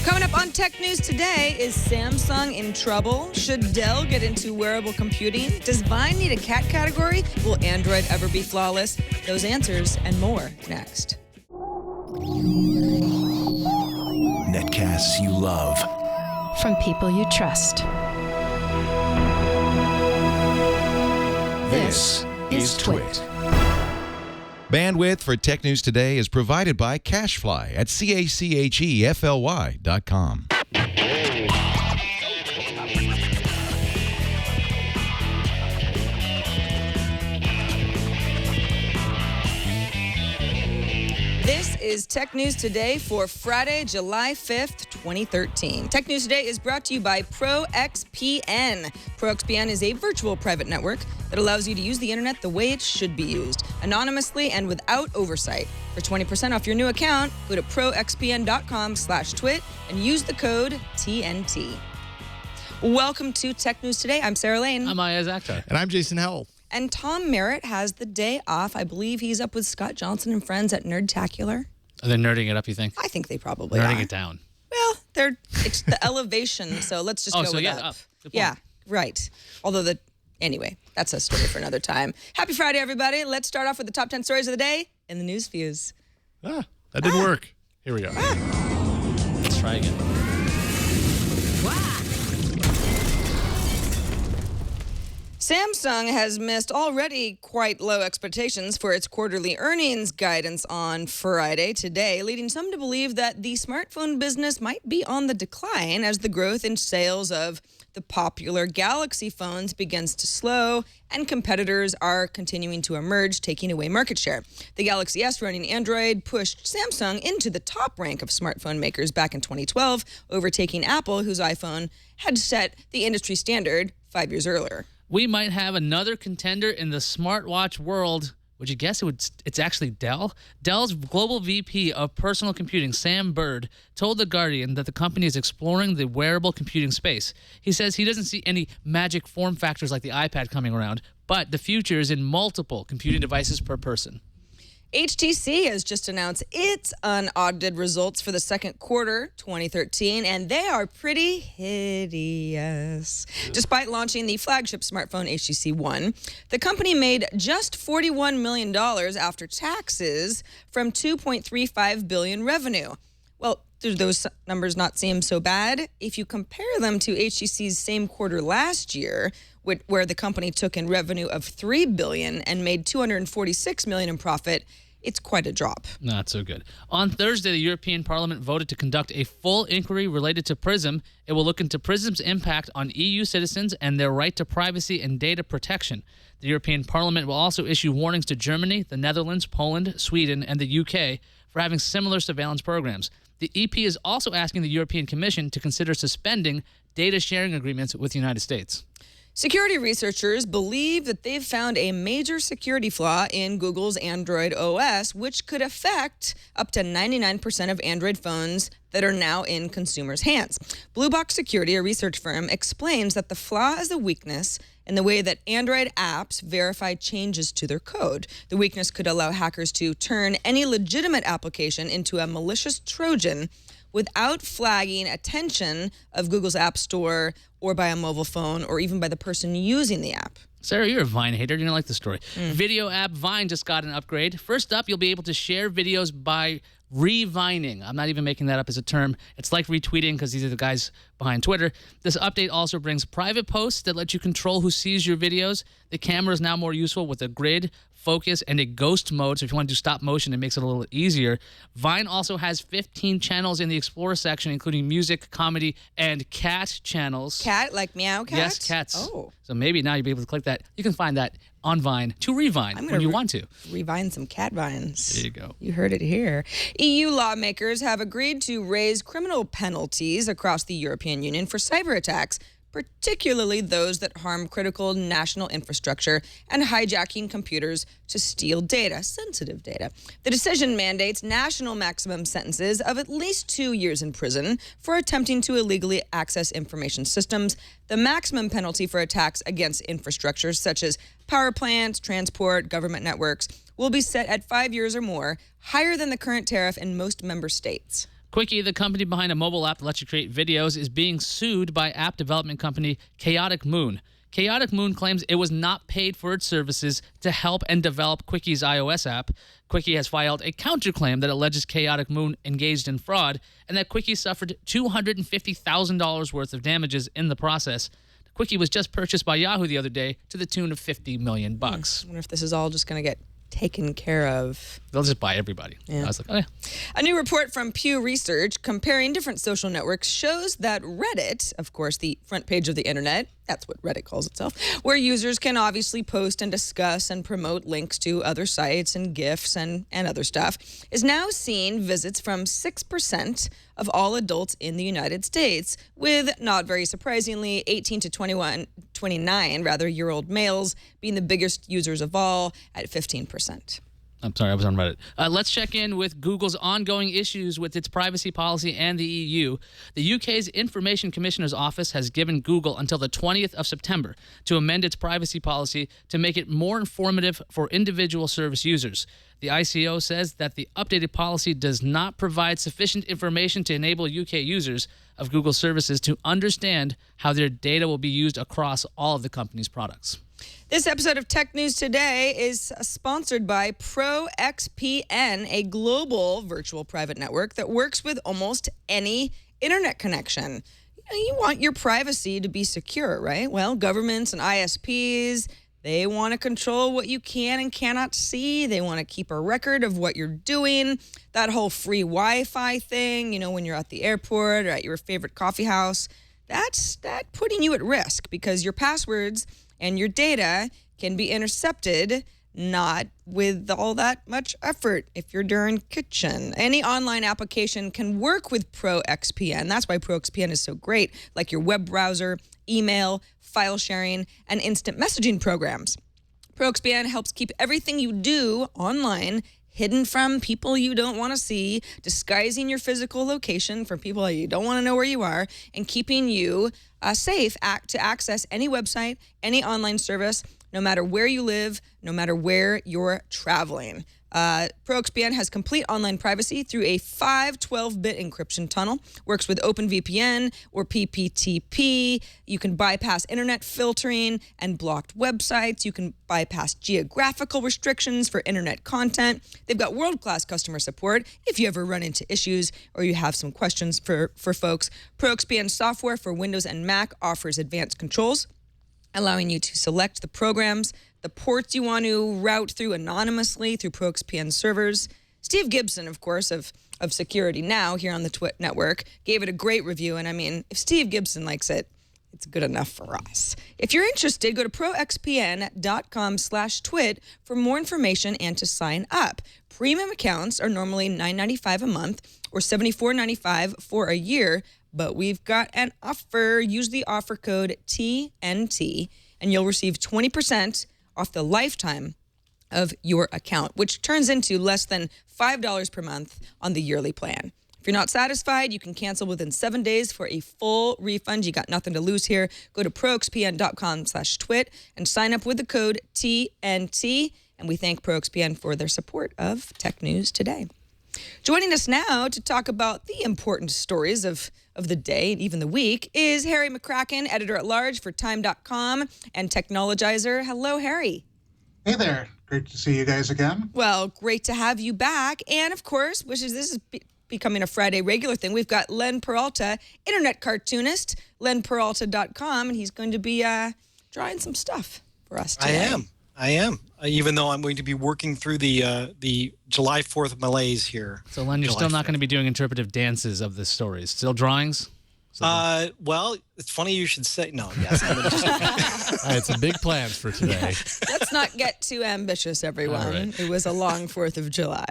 Coming up on Tech News today, is Samsung in trouble? Should Dell get into wearable computing? Does Vine need a cat category? Will Android ever be flawless? Those answers and more next. Netcasts you love. From people you trust. This is Twit. Bandwidth for Tech News Today is provided by CashFly at CACHEFLY.com. This is Tech News Today for Friday, July 5th, 2013. Tech News Today is brought to you by ProXPN. ProXPN is a virtual private network that allows you to use the internet the way it should be used, anonymously and without oversight. For 20% off your new account, go to proxpn.com/twit and use the code TNT. Welcome to Tech News Today. I'm Sarah Lane. I'm Ayaz Akhtar. And I'm Jason Howell. And Tom Merritt has the day off. I believe he's up with Scott Johnson and friends at Nerdtacular. Are they nerding it up, you think? I think they probably are. Nerding it down. Well, it's the elevation, so let's just go with up. Good point. Yeah, right. Although anyway, that's a story for another time. Happy Friday, everybody. Let's start off with the top 10 stories of the day in the news fuse. That didn't work. Here we go. Let's try again. Samsung has missed already quite low expectations for its quarterly earnings guidance on Friday today, leading some to believe that the smartphone business might be on the decline as the growth in sales of the popular Galaxy phones begins to slow and competitors are continuing to emerge, taking away market share. The Galaxy S running Android pushed Samsung into the top rank of smartphone makers back in 2012, overtaking Apple, whose iPhone had set the industry standard 5 years earlier. We might have another contender in the smartwatch world. Would you guess it's actually Dell? Dell's global VP of personal computing, Sam Bird, told The Guardian that the company is exploring the wearable computing space. He says he doesn't see any magic form factors like the iPad coming around, but the future is in multiple computing devices per person. HTC has just announced its unaudited results for the second quarter 2013, and they are pretty hideous. Despite launching the flagship smartphone HTC One, the company made just $41 million after taxes from $2.35 billion revenue. Well, do those numbers not seem so bad? If you compare them to HTC's same quarter last year, where the company took in revenue of $3 billion and made $246 million in profit, it's quite a drop. Not so good. On Thursday, the European Parliament voted to conduct a full inquiry related to PRISM. It will look into PRISM's impact on EU citizens and their right to privacy and data protection. The European Parliament will also issue warnings to Germany, the Netherlands, Poland, Sweden, and the UK for having similar surveillance programs. The EP is also asking the European Commission to consider suspending data sharing agreements with the United States. Security researchers believe that they've found a major security flaw in Google's Android OS, which could affect up to 99% of Android phones that are now in consumers' hands. Blue Box Security, a research firm, explains that the flaw is a weakness in the way that Android apps verify changes to their code. The weakness could allow hackers to turn any legitimate application into a malicious Trojan without flagging attention of Google's App Store or by a mobile phone or even by the person using the app. Sarah, you're a Vine hater. You're going to like the story. Video app Vine just got an upgrade. First up, you'll be able to share videos by revining. I'm not even making that up as a term. It's like retweeting because these are the guys behind Twitter. This update also brings private posts that let you control who sees your videos. The camera is now more useful with a grid, focus, and a ghost mode. So if you want to do stop motion, it makes it a little easier. Vine also has 15 channels in the Explorer section, including music, comedy, and cat channels. Cat, like meow cat? Yes, cats. Oh. So maybe now you'll be able to click that. You can find that on Vine to revine when you want to. Revine some cat vines. There you go. You heard it here. EU lawmakers have agreed to raise criminal penalties across the European Union for cyber attacks, particularly those that harm critical national infrastructure and hijacking computers to steal data, sensitive data. The decision mandates national maximum sentences of at least 2 years in prison for attempting to illegally access information systems. The maximum penalty for attacks against infrastructures such as power plants, transport, government networks will be set at 5 years or more, higher than the current tariff in most member states. Quickie, the company behind a mobile app that lets you create videos, is being sued by app development company Chaotic Moon. Chaotic Moon claims it was not paid for its services to help and develop Quickie's iOS app. Quickie has filed a counterclaim that alleges Chaotic Moon engaged in fraud and that Quickie suffered $250,000 worth of damages in the process. Quickie was just purchased by Yahoo the other day to the tune of $50 million. I wonder if this is all just going to get taken care of. They'll just buy everybody. Yeah. I was like, oh yeah. A new report from Pew Research comparing different social networks shows that Reddit, of course, the front page of the internet, that's what Reddit calls itself, where users can obviously post and discuss and promote links to other sites and GIFs and other stuff, is now seeing visits from 6% of all adults in the United States, with, not very surprisingly, 18 to 29-year-old males being the biggest users of all at 15%. I'm sorry, I was on Reddit. Let's check in with Google's ongoing issues with its privacy policy and the EU. The UK's Information Commissioner's Office has given Google until the 20th of September to amend its privacy policy to make it more informative for individual service users. The ICO says that the updated policy does not provide sufficient information to enable UK users of Google services to understand how their data will be used across all of the company's products. This episode of Tech News Today is sponsored by ProXPN, a global virtual private network that works with almost any internet connection. You want your privacy to be secure, right? Well, governments and ISPs, they want to control what you can and cannot see. They want to keep a record of what you're doing. That whole free Wi-Fi thing, when you're at the airport or at your favorite coffee house, that's putting you at risk because your passwords and your data can be intercepted, not with all that much effort if you're during kitchen. Any online application can work with ProXPN. That's why ProXPN is so great, like your web browser, email, file sharing, and instant messaging programs. ProXPN helps keep everything you do online hidden from people you don't want to see, disguising your physical location from people you don't want to know where you are, and keeping you safe to access any website, any online service, no matter where you live, no matter where you're traveling. ProXPN has complete online privacy through a 512-bit encryption tunnel, works with OpenVPN or PPTP. You can bypass internet filtering and blocked websites. You can bypass geographical restrictions for internet content. They've got world-class customer support if you ever run into issues or you have some questions for folks. ProXPN software for Windows and Mac offers advanced controls, allowing you to select the programs, the ports you want to route through anonymously through ProXPN servers. Steve Gibson, of course, of Security Now here on the Twit Network, gave it a great review. And I mean, if Steve Gibson likes it, it's good enough for us. If you're interested, go to proxpn.com/twit for more information and to sign up. Premium accounts are normally $9.95 a month or $74.95 for a year, but we've got an offer. Use the offer code TNT and you'll receive 20% off the lifetime of your account, which turns into less than $5 per month on the yearly plan. If you're not satisfied, you can cancel within 7 days for a full refund. You got nothing to lose here. Go to proxpn.com/twit and sign up with the code TNT. And we thank ProXPN for their support of Tech News Today. Joining us now to talk about the important stories of the day and even the week is Harry McCracken, editor-at-large for Time.com and Technologizer. Hello, Harry. Hey there. Great to see you guys again. Well, great to have you back. And, of course, this is becoming a Friday regular thing, we've got Len Peralta, internet cartoonist, lenperalta.com, and he's going to be drawing some stuff for us today. I am. Even though I'm going to be working through the July 4th malaise here. So, Len, you're still not going to be doing interpretive dances of the stories. Still drawings? Well, it's funny you should say. No, yes. I had some big plans for today. Let's not get too ambitious, everyone. Right. It was a long 4th of July.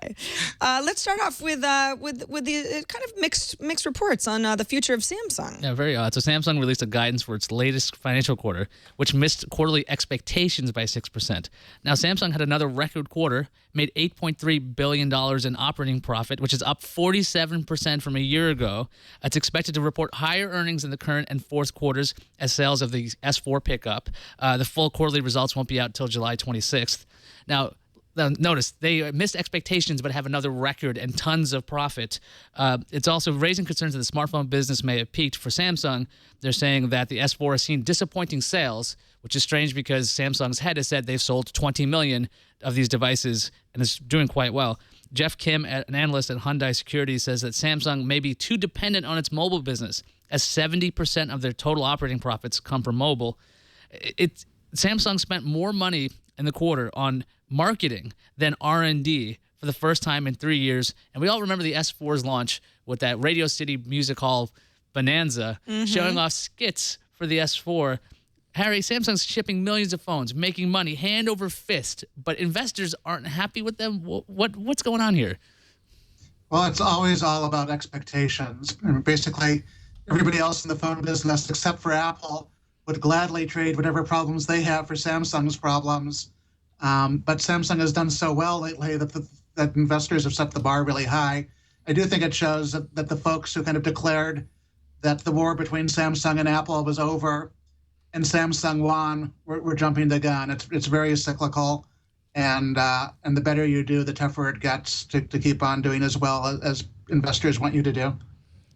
Let's start off with the kind of mixed reports on the future of Samsung. Yeah, very odd. So Samsung released a guidance for its latest financial quarter, which missed quarterly expectations by 6%. Now, Samsung had another record quarter, made $8.3 billion in operating profit, which is up 47% from a year ago. It's expected to report higher earnings in the current and fourth quarters as sales of the S4 pick up. The full quarterly results won't be out until July 26th. Now, Notice they missed expectations but have another record and tons of profit. It's also raising concerns that the smartphone business may have peaked. For Samsung, they're saying that the S4 has seen disappointing sales, which is strange because Samsung's head has said they've sold 20 million of these devices and is doing quite well. Jeff Kim, an analyst at Hyundai Securities, says that Samsung may be too dependent on its mobile business, as 70% of their total operating profits come from mobile. Samsung spent more money in the quarter on marketing than R&D for the first time in 3 years. And we all remember the S4's launch with that Radio City Music Hall bonanza, showing off skits for the S4. Harry, Samsung's shipping millions of phones, making money hand over fist, but investors aren't happy with them. What's going on here? Well, it's always all about expectations. I mean, basically, everybody else in the phone business, except for Apple, would gladly trade whatever problems they have for Samsung's problems. But Samsung has done so well lately that investors have set the bar really high. I do think it shows that the folks who kind of declared that the war between Samsung and Apple was over and Samsung won were jumping the gun. It's very cyclical, and the better you do, the tougher it gets to keep on doing as well as investors want you to do.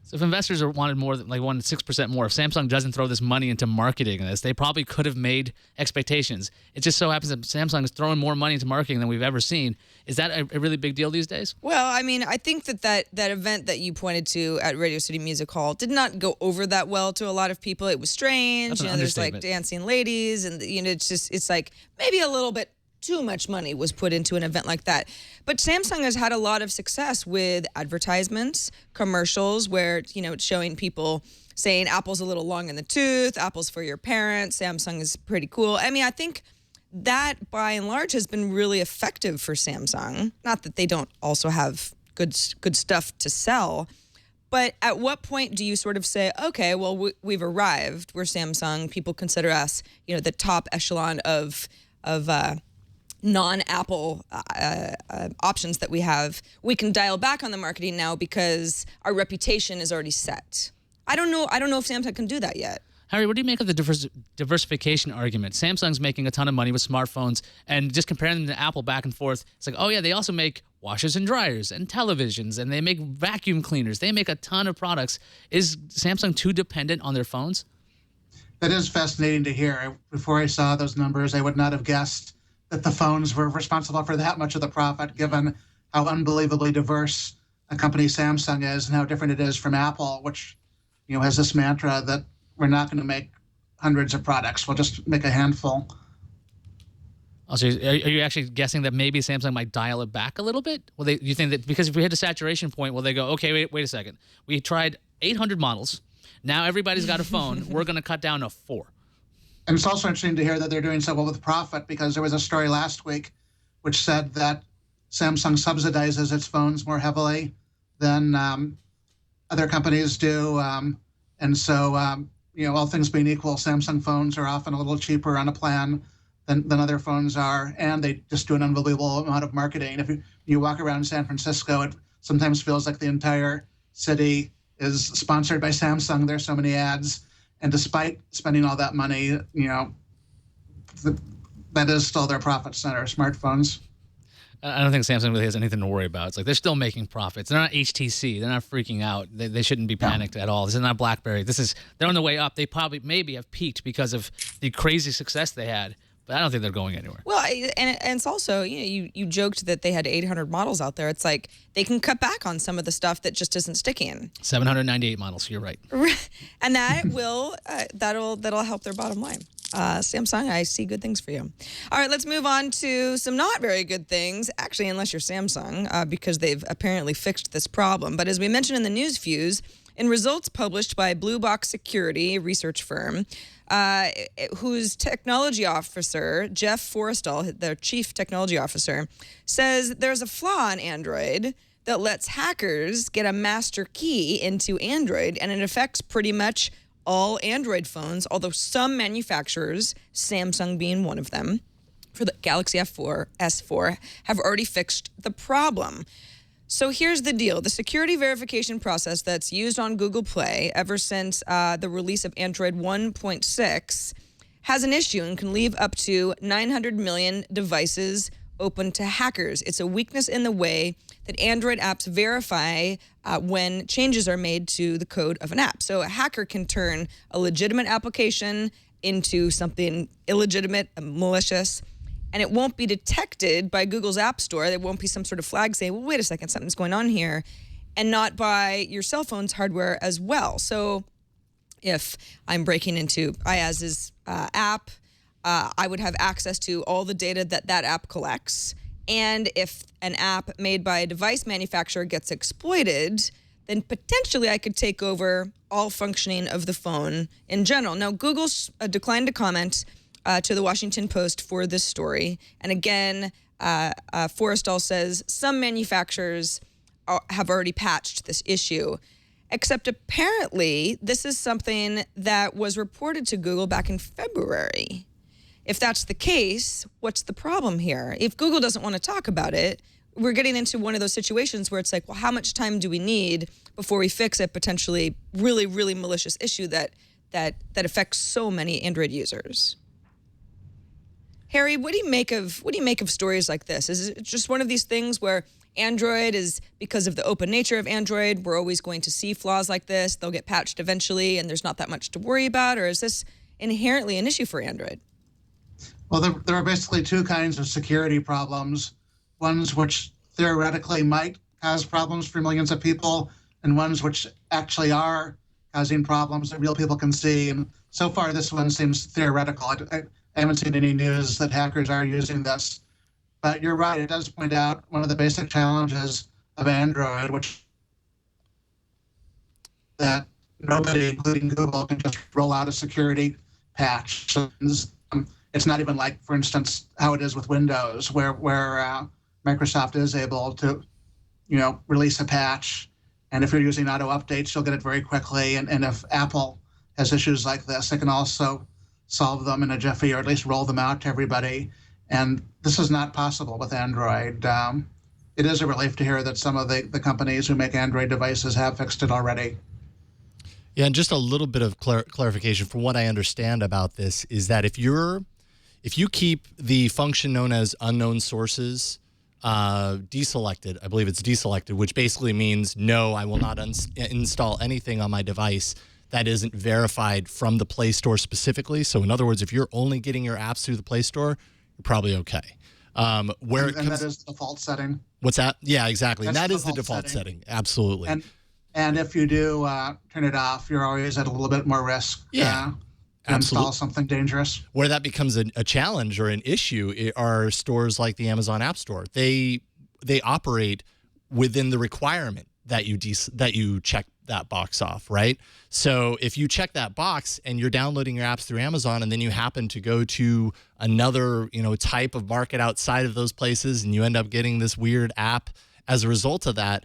So if investors wanted more, like wanted 6% more, if Samsung doesn't throw this money into marketing this, they probably could have made expectations. It just so happens that Samsung is throwing more money into marketing than we've ever seen. Is that a really big deal these days? Well, I mean, I think that event that you pointed to at Radio City Music Hall did not go over that well to a lot of people. It was strange. That's an There's like understatement. dancing ladies, and it's like maybe a little bit too much money was put into an event like that. But Samsung has had a lot of success with advertisements, commercials, where, it's showing people saying Apple's a little long in the tooth, Apple's for your parents, Samsung is pretty cool. I mean, I think that by and large has been really effective for Samsung. Not that they don't also have good stuff to sell, but at what point do you sort of say, okay, well, we've arrived. We're Samsung. People consider us, the top echelon of non-Apple options that we have. We can dial back on the marketing now because our reputation is already set. I don't know if Samsung can do that yet. Harry, what do you make of the diversification argument? Samsung's making a ton of money with smartphones, and just comparing them to Apple back and forth, it's like, oh yeah, they also make washers and dryers and televisions, and they make vacuum cleaners. They make a ton of products. Is Samsung too dependent on their phones? That is fascinating to hear. Before I saw those numbers, I would not have guessed that the phones were responsible for that much of the profit, given how unbelievably diverse a company Samsung is and how different it is from Apple, which has this mantra that we're not going to make hundreds of products. We'll just make a handful. Also, are you actually guessing that maybe Samsung might dial it back a little bit? You think that because if we hit a saturation point, will they go, okay, wait a second. We tried 800 models. Now everybody's got a phone. We're going to cut down to 4. And it's also interesting to hear that they're doing so well with profit, because there was a story last week which said that Samsung subsidizes its phones more heavily than other companies do. And so, all things being equal, Samsung phones are often a little cheaper on a plan than other phones are. And they just do an unbelievable amount of marketing. If you walk around San Francisco, it sometimes feels like the entire city is sponsored by Samsung. There's so many ads. And despite spending all that money, that is still their profit center, smartphones. I don't think Samsung really has anything to worry about. It's like they're still making profits. They're not HTC. They're not freaking out. They shouldn't be panicked at all. This is not BlackBerry. They're on the way up. They probably maybe have peaked because of the crazy success they had. But I don't think they're going anywhere. Well, and it's also, you joked that they had 800 models out there. It's like they can cut back on some of the stuff that just isn't sticking. 798 models. You're right. And that will that'll help their bottom line. Samsung, I see good things for you. All right, let's move on to some not very good things, actually, unless you're Samsung, because they've apparently fixed this problem. But as we mentioned in the news fuse, in results published by Blue Box Security, a research firm, whose technology officer, Jeff Forrestal, their chief technology officer, says there's a flaw in Android that lets hackers get a master key into Android, and it affects pretty much all Android phones, although some manufacturers, Samsung being one of them, for the Galaxy S4, have already fixed the problem. So here's the deal. The security verification process that's used on Google Play ever since the release of Android 1.6 has an issue and can leave up to 900 million devices open to hackers. It's a weakness in the way that Android apps verify when changes are made to the code of an app. So a hacker can turn a legitimate application into something illegitimate, malicious, and it won't be detected by Google's App Store. There won't be some sort of flag saying, well, wait a second, something's going on here, and not by your cell phone's hardware as well. So if I'm breaking into Ayaz's app, I would have access to all the data that app collects. And if an app made by a device manufacturer gets exploited, then potentially I could take over all functioning of the phone in general. Now, Google's declined to comment to the Washington Post for this story. And again, Forrestal says some manufacturers have already patched this issue. Except apparently, this is something that was reported to Google back in February. If that's the case, what's the problem here? If Google doesn't want to talk about it, we're getting into one of those situations where it's like, well, how much time do we need before we fix a potentially really, really malicious issue that affects so many Android users? Harry, what do you make of stories like this? Is it just one of these things where Android is, because of the open nature of Android, we're always going to see flaws like this, they'll get patched eventually, and there's not that much to worry about? Or is this inherently an issue for Android? Well, there are basically two kinds of security problems. Ones which theoretically might cause problems for millions of people, and ones which actually are causing problems that real people can see. And so far, this one seems theoretical. I haven't seen any news that hackers are using this. But you're right, it does point out one of the basic challenges of Android, which that nobody, including Google, can just roll out a security patch. So it's not even like, for instance, how it is with Windows, where Microsoft is able to, release a patch, and if you're using auto updates, you'll get it very quickly. And if Apple has issues like this, they can also solve them in a jiffy, or at least roll them out to everybody. And this is not possible with Android. It is a relief to hear that some of the companies who make Android devices have fixed it already. Yeah, and just a little bit of clarification from what I understand about this is that if you keep the function known as unknown sources deselected, I believe it's deselected, which basically means no, I will not install anything on my device that isn't verified from the Play Store specifically. So in other words, if you're only getting your apps through the Play Store, you're probably okay. And that is the default setting. What's that? Yeah, exactly. That's that is the default setting. Absolutely. And if you do turn it off, you're always at a little bit more risk. Yeah. To install something dangerous. Where that becomes a challenge or an issue are stores like the Amazon App Store. They operate within the requirement that you check that box off, right? So if you check that box and you're downloading your apps through Amazon, and then you happen to go to another type of market outside of those places, and you end up getting this weird app as a result of that,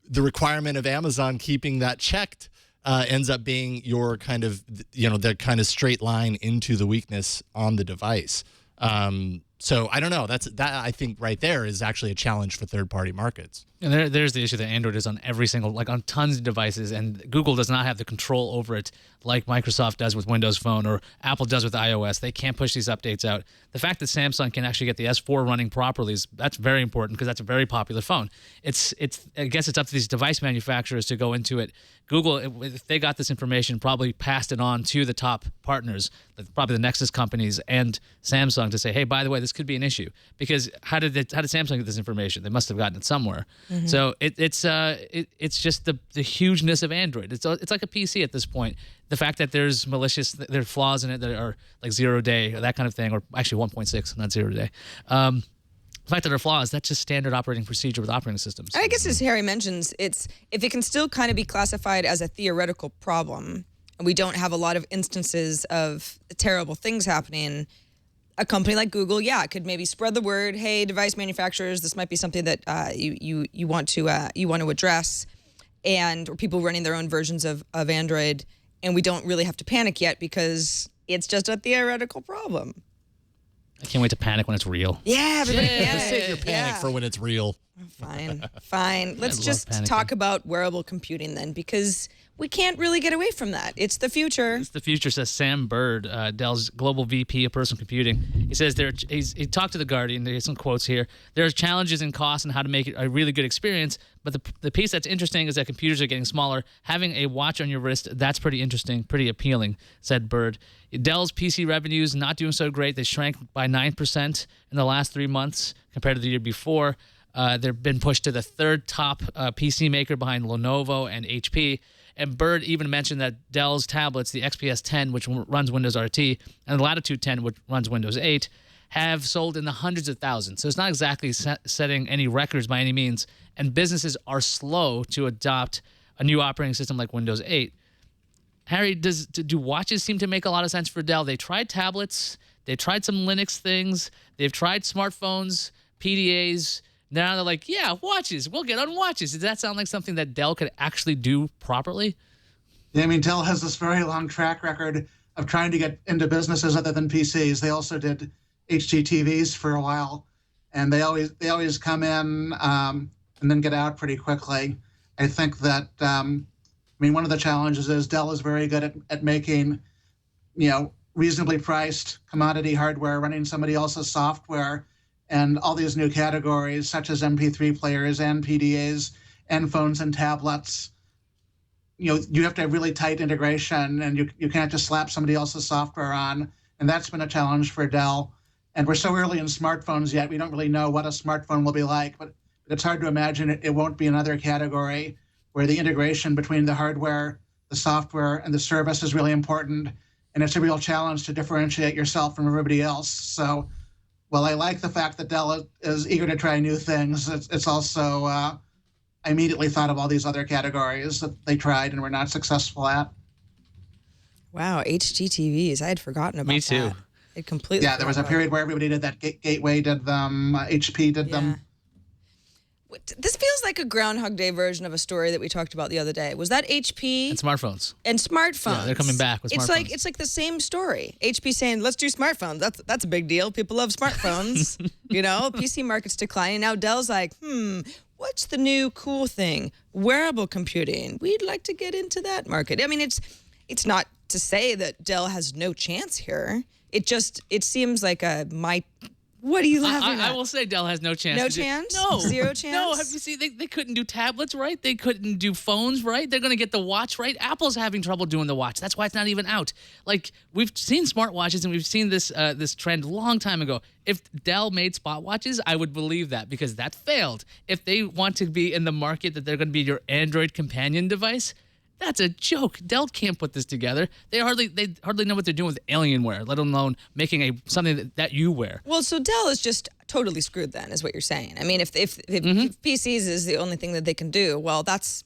the requirement of Amazon keeping that checked ends up being your kind of, the kind of straight line into the weakness on the device. So I don't know. That I think right there is actually a challenge for third-party markets. And there's the issue that Android is on every single, like on tons of devices, and Google does not have the control over it like Microsoft does with Windows Phone or Apple does with iOS. They can't push these updates out. The fact that Samsung can actually get the S4 running properly that's very important, because that's a very popular phone. I guess it's up to these device manufacturers to go into it. Google, if they got this information, probably passed it on to the top partners, probably the Nexus companies and Samsung, to say, hey, by the way, this could be an issue. Because how did Samsung get this information? They must have gotten it somewhere. Mm-hmm. So it's just the hugeness of Android. It's like a PC at this point. The fact that there's flaws in it that are like 0 day or that kind of thing, or actually 1.6, not 0 day. The fact that there are flaws, that's just standard operating procedure with operating systems. I guess, as Harry mentions, if it can still kind of be classified as a theoretical problem, and we don't have a lot of instances of terrible things happening, a company like Google, it could maybe spread the word. Hey, device manufacturers, this might be something that you want to address, or people running their own versions of Android, and we don't really have to panic yet because it's just a theoretical problem. I can't wait to panic when it's real. Yeah, everybody panic. Save your panic for when it's real. Fine. Let's just talk about wearable computing then, because we can't really get away from that. It's the future. It's the future, says Sam Bird, Dell's global VP of personal computing. He says he talked to The Guardian. There's some quotes here. There are challenges in cost and how to make it a really good experience, but the piece that's interesting is that computers are getting smaller. Having a watch on your wrist, that's pretty interesting, pretty appealing, said Bird. Dell's PC revenues not doing so great. They shrank by 9% in the last 3 months compared to the year before. They've been pushed to the third top PC maker behind Lenovo and HP. And Bird even mentioned that Dell's tablets, the XPS 10, which runs Windows RT, and the Latitude 10, which runs Windows 8, have sold in the hundreds of thousands. So it's not exactly setting any records by any means. And businesses are slow to adopt a new operating system like Windows 8. Harry, do watches seem to make a lot of sense for Dell? They tried tablets. They tried some Linux things. They've tried smartphones, PDAs. Now they're like, yeah, watches. We'll get on watches. Does that sound like something that Dell could actually do properly? Yeah, I mean, Dell has this very long track record of trying to get into businesses other than PCs. They also did HDTVs for a while, and they always come in and then get out pretty quickly. I think that one of the challenges is Dell is very good at making, reasonably priced commodity hardware running somebody else's software. And all these new categories, such as MP3 players and PDAs and phones and tablets, you have to have really tight integration, and you can't just slap somebody else's software on. And that's been a challenge for Dell. And we're so early in smartphones yet, we don't really know what a smartphone will be like. But it's hard to imagine it won't be another category where the integration between the hardware, the software, and the service is really important. And it's a real challenge to differentiate yourself from everybody else. So, well, I like the fact that Dell is eager to try new things. It's also, I immediately thought of all these other categories that they tried and were not successful at. Wow, HGTVs. I had forgotten about that. Me too. It completely. Yeah, there was a period where everybody did that. Gateway did them. HP did them. This feels like a Groundhog Day version of a story that we talked about the other day. Was that HP? And smartphones. And smartphones. Yeah, they're coming back with smartphones. It's like the same story. HP saying, let's do smartphones. That's a big deal. People love smartphones. PC market's declining. Now Dell's like, what's the new cool thing? Wearable computing. We'd like to get into that market. I mean, it's not to say that Dell has no chance here. It seems like what are you laughing at? I will say Dell has no chance. No chance? No. Zero chance? No. Have you seen? They couldn't do tablets right. They couldn't do phones right. They're going to get the watch right. Apple's having trouble doing the watch. That's why it's not even out. Like, we've seen smartwatches and we've seen this trend a long time ago. If Dell made spot watches, I would believe that because that failed. If they want to be in the market that they're going to be your Android companion device, that's a joke. Dell can't put this together. They hardly know what they're doing with Alienware, let alone making something that you wear. Well, so Dell is just totally screwed then, is what you're saying. I mean, if PCs is the only thing that they can do, well, that's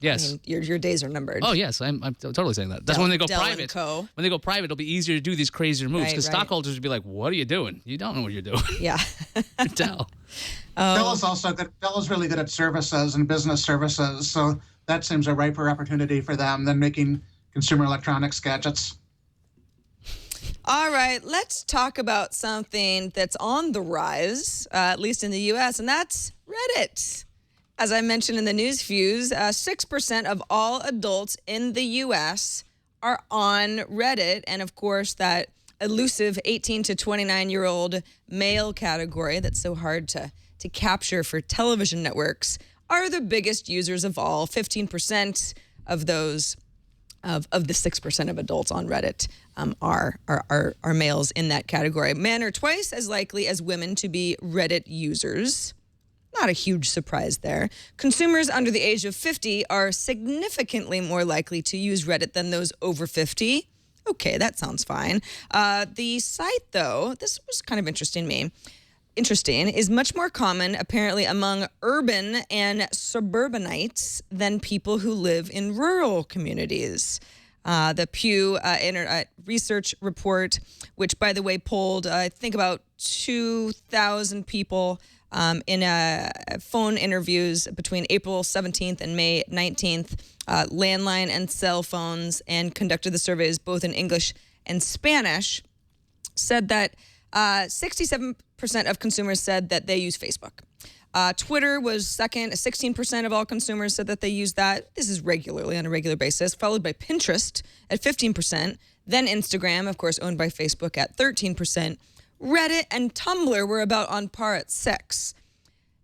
yes. I mean, your days are numbered. Oh yes, I'm totally saying that. That's Dell, when they go Dell private. And Co. When they go private, it'll be easier to do these crazier moves because Right. stockholders would be like, "What are you doing? You don't know what you're doing." Yeah. Dell. Dell is also good. Dell is really good at services and business services, so that seems a riper opportunity for them than making consumer electronics gadgets. All right, let's talk about something that's on the rise, at least in the U.S., and that's Reddit. As I mentioned in the news fuse, 6% of all adults in the U.S. are on Reddit, and of course that elusive 18 to 29-year-old male category that's so hard to capture for television networks are the biggest users of all. 15% of those of the 6% of adults on Reddit are males in that category. Men are twice as likely as women to be Reddit users. Not a huge surprise there. Consumers under the age of 50 are significantly more likely to use Reddit than those over 50. Okay, that sounds fine. The site, though, this was kind of interesting, is much more common apparently among urban and suburbanites than people who live in rural communities. The Pew research report, which, by the way, polled, I think, about 2,000 people in phone interviews between April 17th and May 19th, landline and cell phones, and conducted the surveys both in English and Spanish, said that 67% of consumers said that they use Facebook. Twitter was second. 16% of all consumers said that they use that. This is regularly, on a regular basis, followed by Pinterest at 15%. Then Instagram, of course, owned by Facebook at 13%. Reddit and Tumblr were about on par at 6%.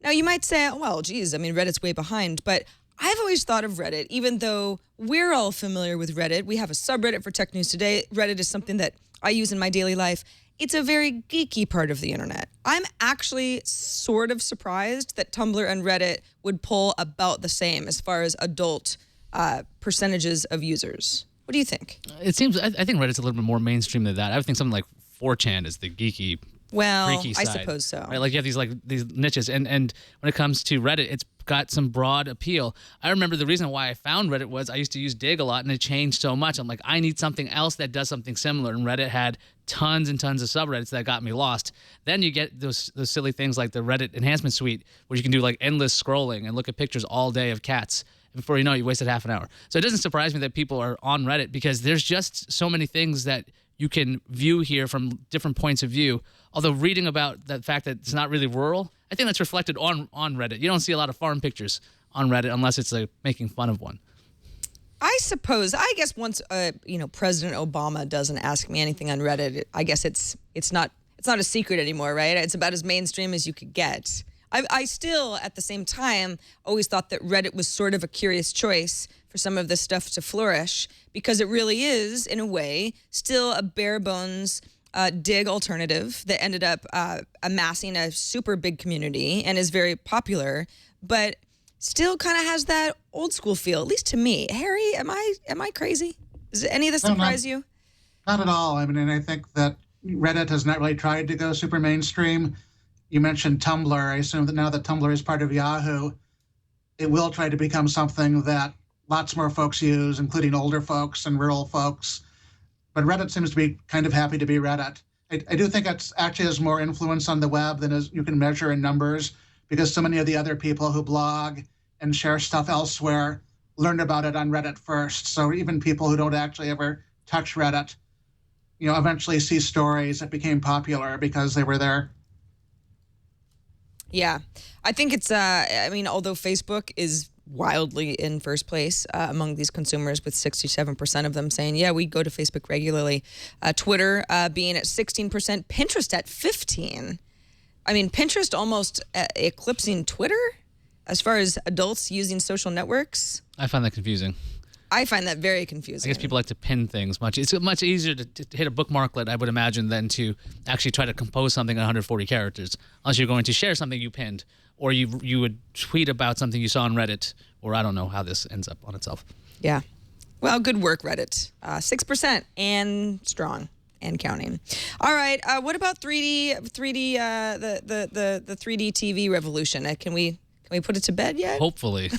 Now, you might say, well, geez, I mean, Reddit's way behind. But I've always thought of Reddit, even though we're all familiar with Reddit. We have a subreddit for Tech News Today. Reddit is something that I use in my daily life. It's a very geeky part of the internet. I'm actually sort of surprised that Tumblr and Reddit would pull about the same as far as adult percentages of users. What do you think? It seems, I think Reddit's a little bit more mainstream than that. I would think something like 4chan is the geeky, freaky I side. suppose so. Right? Like you have these niches, and when it comes to Reddit, it's got some broad appeal. I remember the reason why I found Reddit was I used to use Dig a lot, and it changed so much. I'm like, I need something else that does something similar, and Reddit had tons and tons of subreddits that got me lost. Then you get those silly things like the Reddit enhancement suite, where you can do like endless scrolling and look at pictures all day of cats. Before you know it, you wasted half an hour. So it doesn't surprise me that people are on Reddit, because there's just so many things that you can view here from different points of view. Although reading about the fact that it's not really rural, I think that's reflected on Reddit. You don't see a lot of farm pictures on Reddit unless it's like making fun of one. I suppose. I guess once President Obama doesn't ask me anything on Reddit, I guess it's not a secret anymore, right? It's about as mainstream as you could get. I still, at the same time, always thought that Reddit was sort of a curious choice for some of this stuff to flourish, because it really is, in a way, still a bare bones Dig alternative that ended up amassing a super big community and is very popular, but still kind of has that old school feel, at least to me. Harry, am I crazy? Does any of this surprise you? Not at all. I mean, and I think that Reddit has not really tried to go super mainstream. You mentioned Tumblr. I assume that now that Tumblr is part of Yahoo, it will try to become something that lots more folks use, including older folks and rural folks. But Reddit seems to be kind of happy to be Reddit. I do think it actually has more influence on the web than you can measure in numbers, because so many of the other people who blog and share stuff elsewhere learned about it on Reddit first. So even people who don't actually ever touch Reddit, eventually see stories that became popular because they were there. Yeah. I think it's, although Facebook is wildly in first place among these consumers, with 67% of them saying, yeah, we go to Facebook regularly. Twitter being at 16%, Pinterest at 15%. I mean, Pinterest almost eclipsing Twitter as far as adults using social networks. I find that confusing. I find that very confusing. I guess people like to pin things much. It's much easier to hit a bookmarklet, I would imagine, than to actually try to compose something in 140 characters, unless you're going to share something you pinned, or you would tweet about something you saw on Reddit, or I don't know how this ends up on itself. Yeah. Well, good work, Reddit. 6% and strong and counting. All right. What about 3D? The 3D TV revolution. Can we put it to bed yet? Hopefully.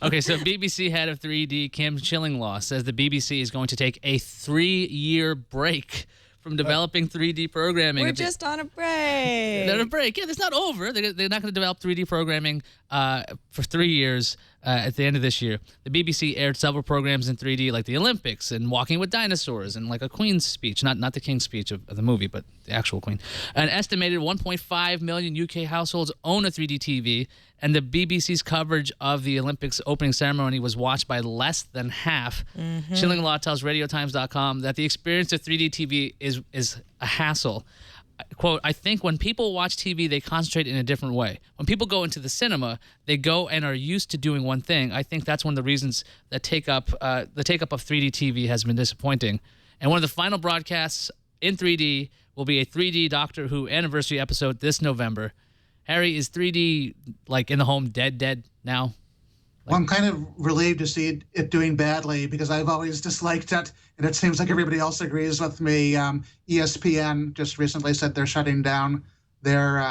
Okay, so BBC head of 3D, Kim Chillinglaw, says the BBC is going to take a 3-year break from developing 3D programming. We're just on a break. They're on a break. Yeah, it's not over. They're not going to develop 3D programming for 3 years at the end of this year. The BBC aired several programs in 3D, like the Olympics and Walking with Dinosaurs and like a Queen's speech, not the King's speech of the movie, but the actual Queen. An estimated 1.5 million UK households own a 3D TV, and the BBC's coverage of the Olympics opening ceremony was watched by less than half. Mm-hmm. Chillinglaw tells RadioTimes.com that the experience of 3D TV is a hassle. Quote, I think when people watch TV, they concentrate in a different way. When people go into the cinema, they go and are used to doing one thing. I think that's one of the reasons that the take up of 3D TV has been disappointing. And one of the final broadcasts in 3D will be a 3D Doctor Who anniversary episode this November. Harry, is 3D like in the home dead now? Well, I'm kind of relieved to see it doing badly, because I've always disliked it, and it seems like everybody else agrees with me. ESPN just recently said they're shutting down their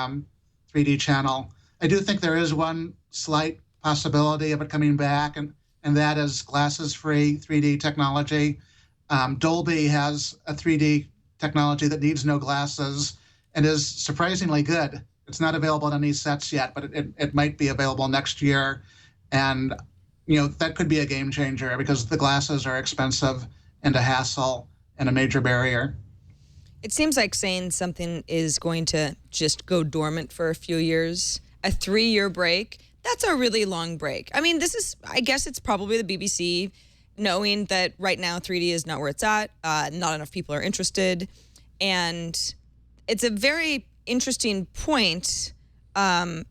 3D channel. I do think there is one slight possibility of it coming back, and that is glasses-free 3D technology. Dolby has a 3D technology that needs no glasses and is surprisingly good. It's not available on any sets yet, but it might be available next year. And, that could be a game changer, because the glasses are expensive and a hassle and a major barrier. It seems like saying something is going to just go dormant for a few years a 3-year break, that's a really long break. I mean, I guess it's probably the BBC knowing that right now 3D is not where it's at. Not enough people are interested. And it's a very interesting point that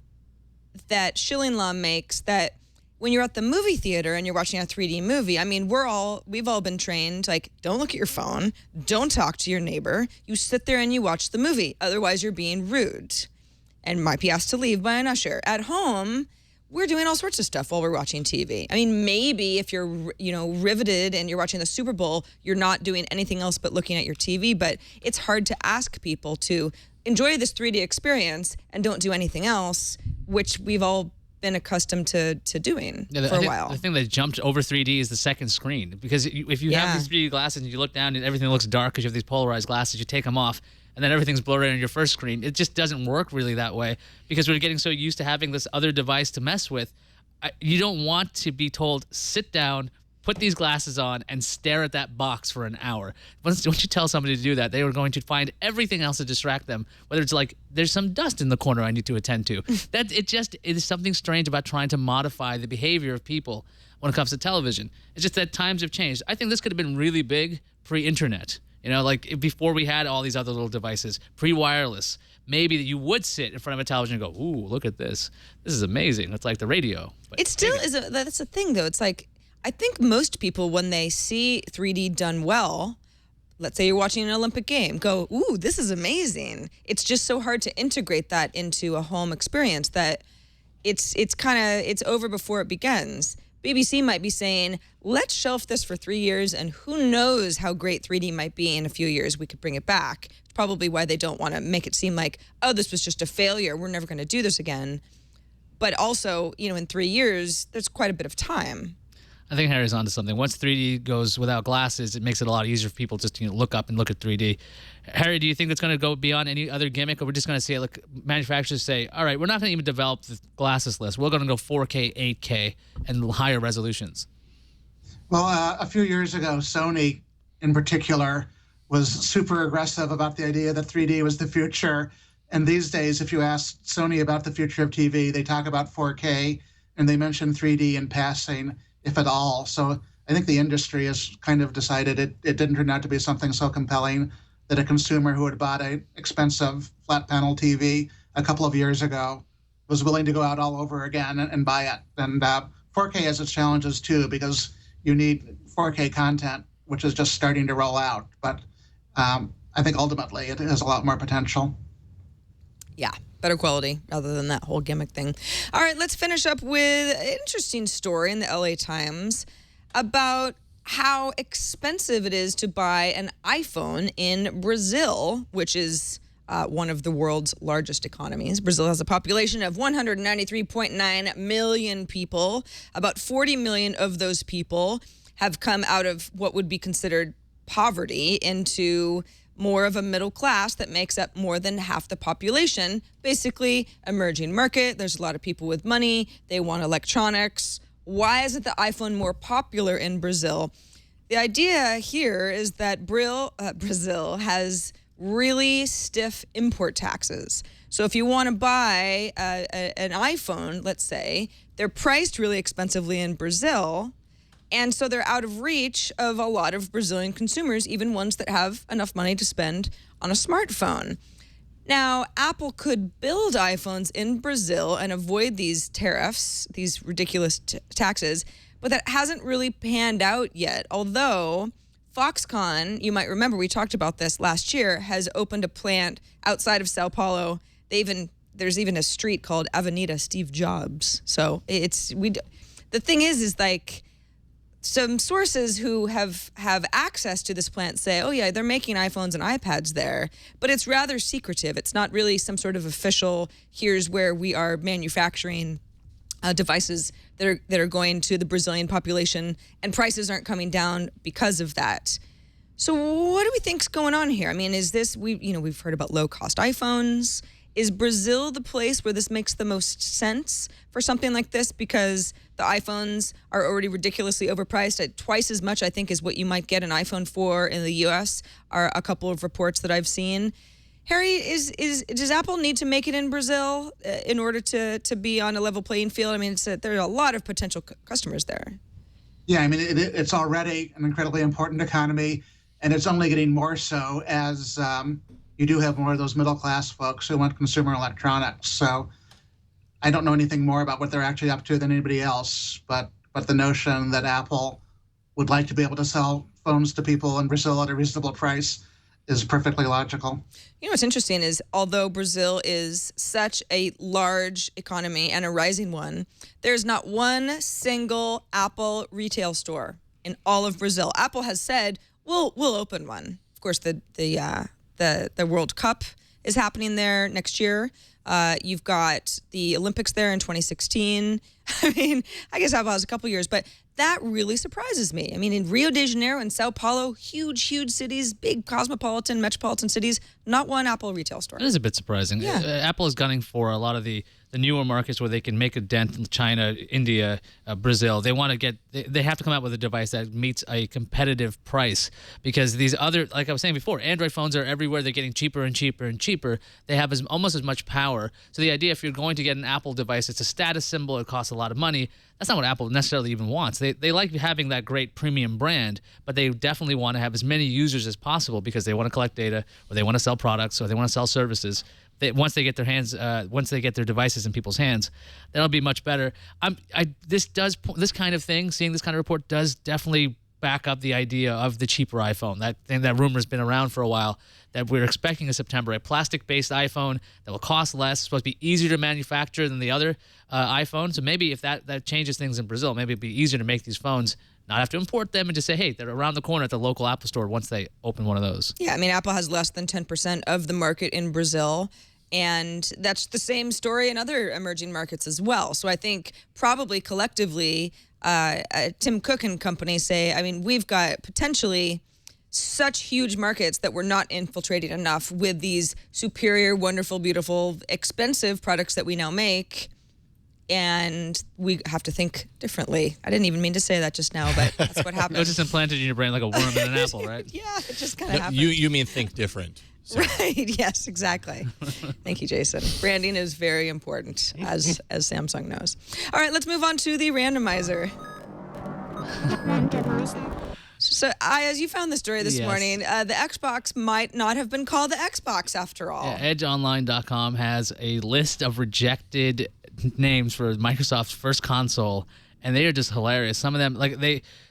Shillinglaw makes, that when you're at the movie theater and you're watching a 3D movie, I mean, we've all been trained, like, don't look at your phone, don't talk to your neighbor. You sit there and you watch the movie. Otherwise, you're being rude and might be asked to leave by an usher. At home, we're doing all sorts of stuff while we're watching TV. I mean, maybe if you're, riveted and you're watching the Super Bowl, you're not doing anything else but looking at your TV. But it's hard to ask people to enjoy this 3D experience and don't do anything else, which we've all been accustomed to doing for a while. The thing that jumped over 3D is the second screen, because if you have these 3D glasses and you look down and everything looks dark because you have these polarized glasses, you take them off and then everything's blurry on your first screen. It just doesn't work really that way, because we're getting so used to having this other device to mess with. You don't want to be told, sit down, put these glasses on, and stare at that box for an hour. Once you tell somebody to do that, they are going to find everything else to distract them, whether it's like, there's some dust in the corner I need to attend to. It is something strange about trying to modify the behavior of people when it comes to television. It's just that times have changed. I think this could have been really big pre-internet. Like before we had all these other little devices, pre-wireless, maybe that you would sit in front of a television and go, ooh, look at this. This is amazing. It's like the radio. It still is. That's the thing, though. It's like, I think most people, when they see 3D done well, let's say you're watching an Olympic game, go, ooh, this is amazing. It's just so hard to integrate that into a home experience that it's over before it begins. BBC might be saying, let's shelf this for 3 years, and who knows how great 3D might be in a few years. We could bring it back. It's probably why they don't want to make it seem like, oh, this was just a failure. We're never going to do this again. But also, in 3 years, there's quite a bit of time. I think Harry's onto something. Once 3D goes without glasses, it makes it a lot easier for people just to look up and look at 3D. Harry, do you think it's going to go beyond any other gimmick, or we're just going to say, like, manufacturers say, all right, we're not going to even develop the glasses list. We're going to go 4K, 8K, and higher resolutions? Well, a few years ago, Sony in particular was super aggressive about the idea that 3D was the future. And these days, if you ask Sony about the future of TV, they talk about 4K, and they mention 3D in passing, if at all. So I think the industry has kind of decided it didn't turn out to be something so compelling that a consumer who had bought an expensive flat panel TV a couple of years ago was willing to go out all over again and buy it. And 4K has its challenges too, because you need 4K content, which is just starting to roll out. But I think ultimately it has a lot more potential. Yeah, better quality other than that whole gimmick thing. All right, let's finish up with an interesting story in the LA Times about how expensive it is to buy an iPhone in Brazil, which is one of the world's largest economies. Brazil has a population of 193.9 million people. About 40 million of those people have come out of what would be considered poverty into more of a middle class that makes up more than half the population. Basically, emerging market. There's a lot of people with money. They want electronics. Why isn't the iPhone more popular in Brazil? The idea here is that Brazil has really stiff import taxes. So if you want to buy an iPhone, let's say, they're priced really expensively in Brazil. And so they're out of reach of a lot of Brazilian consumers, even ones that have enough money to spend on a smartphone. Now, Apple could build iPhones in Brazil and avoid these tariffs, these ridiculous taxes, but that hasn't really panned out yet. Although Foxconn, you might remember, we talked about this last year, has opened a plant outside of Sao Paulo. There's even a street called Avenida Steve Jobs. So the thing is like, some sources who have access to this plant say, oh yeah, they're making iPhones and iPads there, but it's rather secretive. It's not really some sort of official, here's where we are manufacturing devices that are going to the Brazilian population, and prices aren't coming down because of that. So what do we think's going on here? I mean, is this, we've heard about low-cost iPhones. Is Brazil the place where this makes the most sense for something like this? Because the iPhones are already ridiculously overpriced at twice as much, I think, as what you might get an iPhone for in the U.S. are a couple of reports that I've seen. Harry, does Apple need to make it in Brazil in order to be on a level playing field? I mean, there are a lot of potential customers there. Yeah, I mean, it's already an incredibly important economy, and it's only getting more so as you do have more of those middle-class folks who want consumer electronics. So I don't know anything more about what they're actually up to than anybody else, but the notion that Apple would like to be able to sell phones to people in Brazil at a reasonable price is perfectly logical. You know what's interesting is although Brazil is such a large economy and a rising one, there's not one single Apple retail store in all of Brazil. Apple has said we'll open one. Of course, the World Cup is happening there next year. You've got the Olympics there in 2016. I mean, I guess Apple has a couple years, but that really surprises me. I mean, in Rio de Janeiro and Sao Paulo, huge cities, big cosmopolitan, metropolitan cities, not one Apple retail store. It is a bit surprising. Yeah. Apple is gunning for a lot of the newer markets where they can make a dent in China, India, Brazil. They want to get, they have to come out with a device that meets a competitive price because these other, like I was saying before, Android phones are everywhere. They're getting cheaper and cheaper and cheaper. They have almost as much power. So the idea, if you're going to get an Apple device, it's a status symbol. It costs a lot of money. That's not what Apple necessarily even wants. They like having that great premium brand, but they definitely want to have as many users as possible because they want to collect data, or they want to sell products, or they want to sell services. Once they get their devices in people's hands, that'll be much better. This kind of thing, seeing this kind of report does definitely back up the idea of the cheaper iPhone. That rumor's been around for a while, that we're expecting in September a plastic-based iPhone that will cost less, supposed to be easier to manufacture than the other iPhone. So maybe if that changes things in Brazil, maybe it'd be easier to make these phones, not have to import them, and just say, hey, they're around the corner at the local Apple store once they open one of those. Yeah, I mean, Apple has less than 10% of the market in Brazil, and that's the same story in other emerging markets as well. So I think probably collectively, Tim Cook and company say, I mean, we've got potentially such huge markets that we're not infiltrating enough with these superior, wonderful, beautiful, expensive products that we now make. And we have to think differently. I didn't even mean to say that just now, but that's what happened. It was just implanted in your brain like a worm in an apple, right? Yeah, it just kind of happened. You mean think different. So. Right, yes, exactly. Thank you, Jason. Branding is very important, as Samsung knows. All right, let's move on to the randomizer. So, as you found the story this morning, the Xbox might not have been called the Xbox after all. Yeah, EdgeOnline.com has a list of rejected names for Microsoft's first console, and they are just hilarious. Some of them,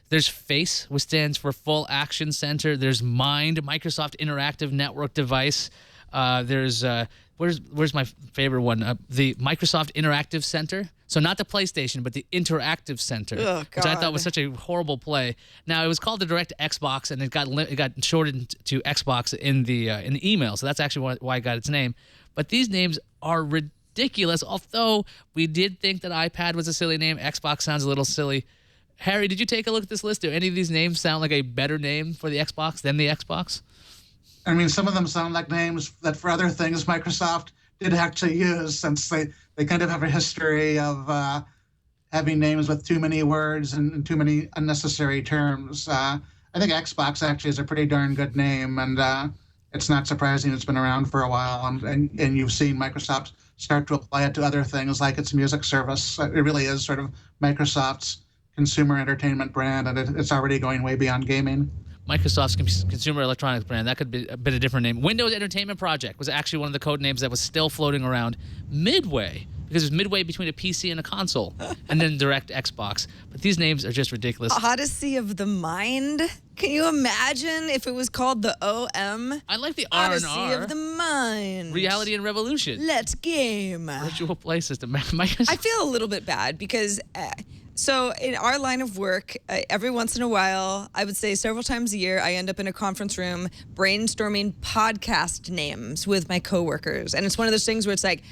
there's FACE, which stands for Full Action Center. There's Mind, Microsoft Interactive Network Device. There's where's my favorite one? The Microsoft Interactive Center. So not the PlayStation, but the Interactive Center, which I thought was such a horrible play. Now it was called the Direct Xbox, and it got shortened to Xbox in the email. So that's actually why it got its name. But these names are ridiculous. Although we did think that iPad was a silly name, Xbox sounds a little silly. Harry, did you take a look at this list? Do any of these names sound like a better name for the Xbox than the Xbox? I mean, some of them sound like names that for other things Microsoft did actually use, since they kind of have a history of having names with too many words and too many unnecessary terms. I think Xbox actually is a pretty darn good name, and it's not surprising it's been around for a while, and you've seen Microsoft start to apply it to other things like its music service. It really is sort of Microsoft's consumer entertainment brand, and it's already going way beyond gaming. Microsoft's consumer electronics brand, that could be a bit of a different name. Windows Entertainment Project was actually one of the code names that was still floating around. Midway, because it was midway between a PC and a console, and then Direct Xbox. But these names are just ridiculous. Odyssey of the Mind? Can you imagine if it was called the OM? I like the R&R. Odyssey of the Mind. Reality and Revolution. Let's game. Virtual Play System. I feel a little bit bad because... So in our line of work, every once in a while, I would say several times a year, I end up in a conference room brainstorming podcast names with my coworkers. And it's one of those things where it's like,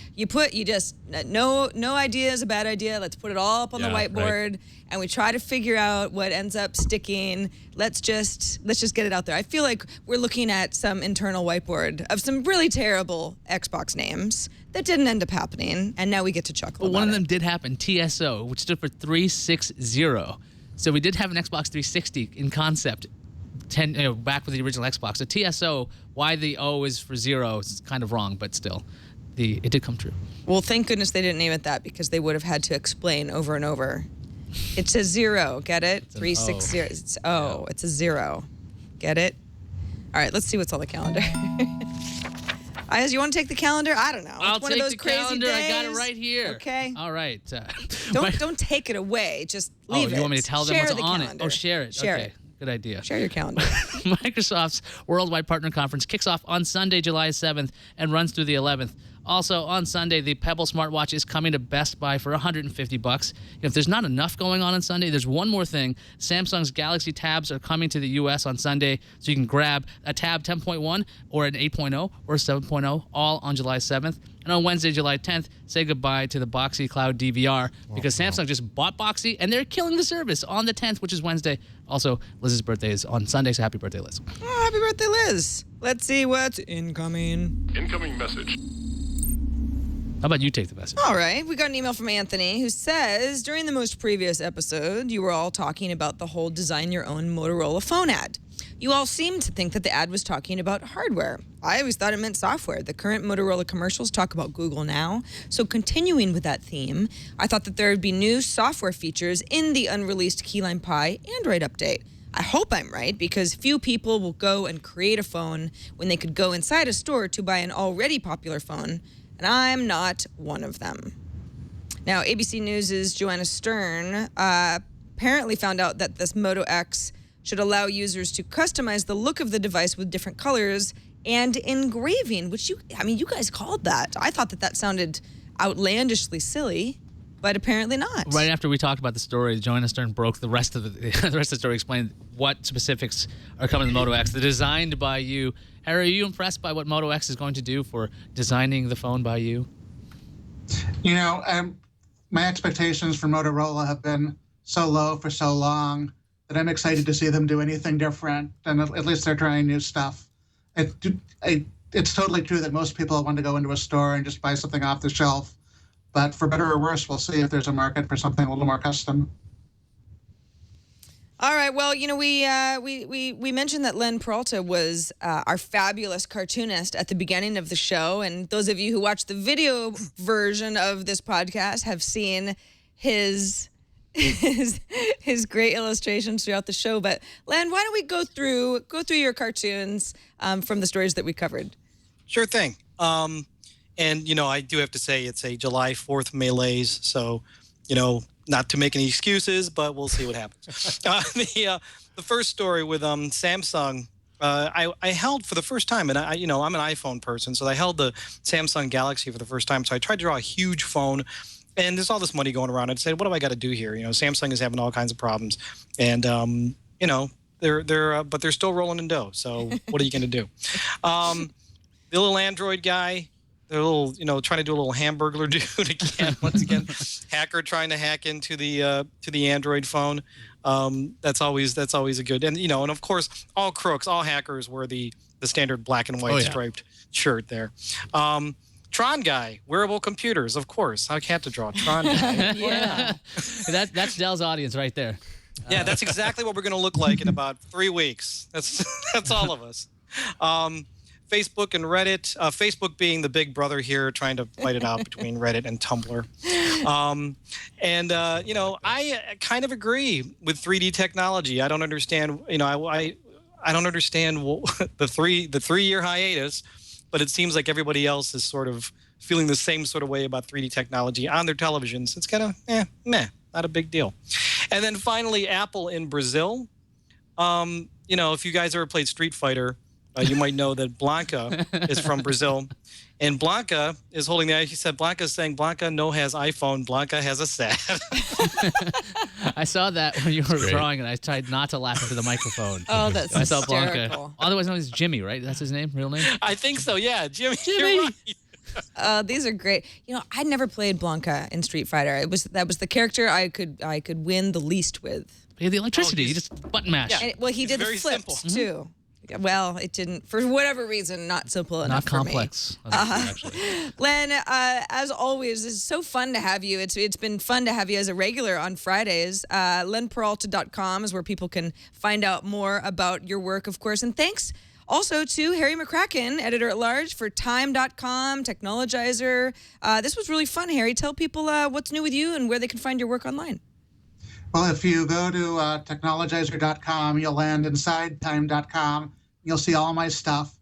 no idea is a bad idea. Let's put it all up on the whiteboard. Right. And we try to figure out what ends up sticking. Let's just get it out there. I feel like we're looking at some internal whiteboard of some really terrible Xbox names that didn't end up happening, and now we get to chuckle about one of it. them did happen, TSO, which stood for 360. So we did have an Xbox 360 in concept back with the original Xbox. The TSO, why the O is for 0 is kind of wrong, but still, it did come true. Well, thank goodness they didn't name it that because they would have had to explain over and over. It's a 0, get it? 360. It's O. It's a 0. Get it? All right, let's see what's on the calendar. Ayaz, you want to take the calendar? I don't know. It's I'll one take of those the crazy calendar. days. I got it right here. Okay. All right. Don't take it away. Just leave it. You want me to tell them Share what's the on calendar. it? Oh, share it. Share Okay. it. Good idea. Share your calendar. Microsoft's Worldwide Partner Conference kicks off on Sunday, July 7th, and runs through the 11th. Also, on Sunday, the Pebble smartwatch is coming to Best Buy for $150. If there's not enough going on Sunday, there's one more thing. Samsung's Galaxy Tabs are coming to the U.S. on Sunday, so you can grab a Tab 10.1 or an 8.0 or 7.0, all on July 7th. And on Wednesday, July 10th, say goodbye to the Boxy Cloud DVR because Samsung just bought Boxy, and they're killing the service on the 10th, which is Wednesday. Also, Liz's birthday is on Sunday, so happy birthday, Liz. Oh, happy birthday, Liz. Let's see what's incoming. Incoming message. How about you take the message? All right. We got an email from Anthony who says, during the most previous episode, you were all talking about the whole design your own Motorola phone ad. You all seemed to think that the ad was talking about hardware. I always thought it meant software. The current Motorola commercials talk about Google Now. So continuing with that theme, I thought that there would be new software features in the unreleased Keyline Pi Android update. I hope I'm right because few people will go and create a phone when they could go inside a store to buy an already popular phone, and I'm not one of them. Now, ABC News' Joanna Stern apparently found out that this Moto X should allow users to customize the look of the device with different colors and engraving, which you guys called that. I thought that sounded outlandishly silly, but apparently not. Right after we talked about the story, Joanna Stern broke the rest of the rest of the story, explained what specifics are coming to the Moto X. They're designed by you. Harry, are you impressed by what Moto X is going to do for designing the phone by you? You know, my expectations for Motorola have been so low for so long that I'm excited to see them do anything different, and at least they're trying new stuff. It's totally true that most people want to go into a store and just buy something off the shelf, but for better or worse, we'll see if there's a market for something a little more custom. All right. Well, you know, we mentioned that Len Peralta was our fabulous cartoonist at the beginning of the show, and those of you who watched the video version of this podcast have seen his great illustrations throughout the show. But Len, why don't we go through your cartoons from the stories that we covered? Sure thing. And, you know, I do have to say it's a July 4th malaise, so, you know, not to make any excuses, but we'll see what happens. The first story with Samsung, I held for the first time, and I'm an iPhone person, so I held the Samsung Galaxy for the first time. So I tried to draw a huge phone, and there's all this money going around. I said, what do I got to do here? You know, Samsung is having all kinds of problems, and you know, but they're still rolling in dough. So what are you going to do? The little Android guy. They're a little, you know, trying to do a little Hamburglar dude again. Once again, hacker trying to hack into the Android phone. That's always a good, and you know, and of course, all crooks, all hackers wear the standard black and white striped shirt there. Tron guy, wearable computers, of course. I have to draw Tron guy. Yeah. That's Dell's audience right there. Yeah, that's exactly what we're going to look like in about 3 weeks. That's all of us. Facebook and Reddit. Facebook being the big brother here, trying to fight it out between Reddit and Tumblr. You know, I kind of agree with 3D technology. I don't understand. You know, I don't understand the 3-year hiatus, but it seems like everybody else is sort of feeling the same sort of way about 3D technology on their televisions. It's kind of not a big deal. And then finally, Apple in Brazil. You know, if you guys ever played Street Fighter, you might know that Blanka is from Brazil. And Blanka is holding the, he said, Blanka is saying, Blanka no has iPhone, Blanka has a SAT. I saw that when you were drawing, and I tried not to laugh into the microphone. Oh, that's I saw hysterical. Blanka. Otherwise known as Jimmy, right? That's his name, real name? I think so, yeah. Jimmy. Jimmy. You're right. These are great. You know, I never played Blanka in Street Fighter. That was the character I could win the least with. He had the electricity. You just button mash. Yeah. And, well, he It's did the very flips simple. too. Well, it didn't, for whatever reason, not simple enough Not for me. complex. Actually. Len, as always, it's so fun to have you. It's been fun to have you as a regular on Fridays. LenPeralta.com is where people can find out more about your work, of course. And thanks also to Harry McCracken, editor-at-large for Time.com, Technologizer. This was really fun, Harry. Tell people what's new with you and where they can find your work online. Well, if you go to technologizer.com, you'll land inside time.com. You'll see all my stuff.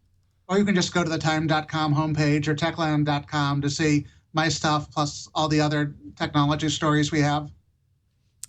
Or you can just go to the time.com homepage or techland.com to see my stuff plus all the other technology stories we have.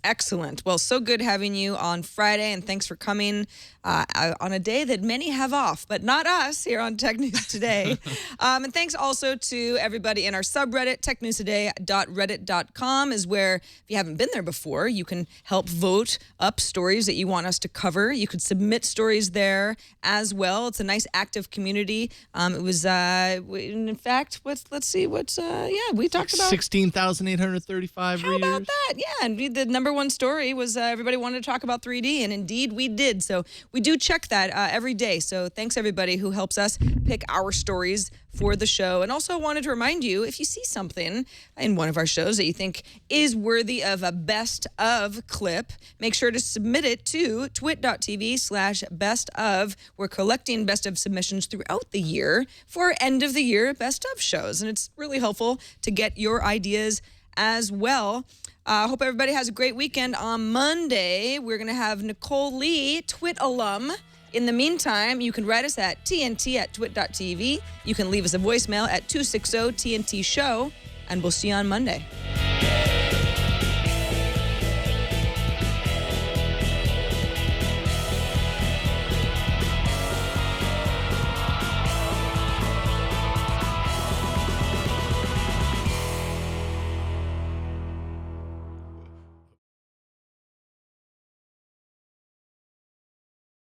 Excellent. Well, so good having you on Friday, and thanks for coming on a day that many have off, but not us here on Tech News Today. And thanks also to everybody in our subreddit. technewstoday.reddit.com is where, if you haven't been there before, you can help vote up stories that you want us to cover. You could submit stories there as well. It's a nice active community. It was, in fact, we talked about 16,835 How readers. about that? Yeah, and the number one story was everybody wanted to talk about 3D, and indeed we did. So we do check that every day. So thanks everybody who helps us pick our stories for the show. And also wanted to remind you, if you see something in one of our shows that you think is worthy of a best of clip, make sure to submit it to twit.tv/best of. We're collecting best of submissions throughout the year for end of the year best of shows. And it's really helpful to get your ideas as well. Hope everybody has a great weekend. On Monday, we're going to have Nicole Lee, Twit alum. In the meantime, you can write us at tnt@twit.tv. You can leave us a voicemail at 260-TNT-SHOW, and we'll see you on Monday.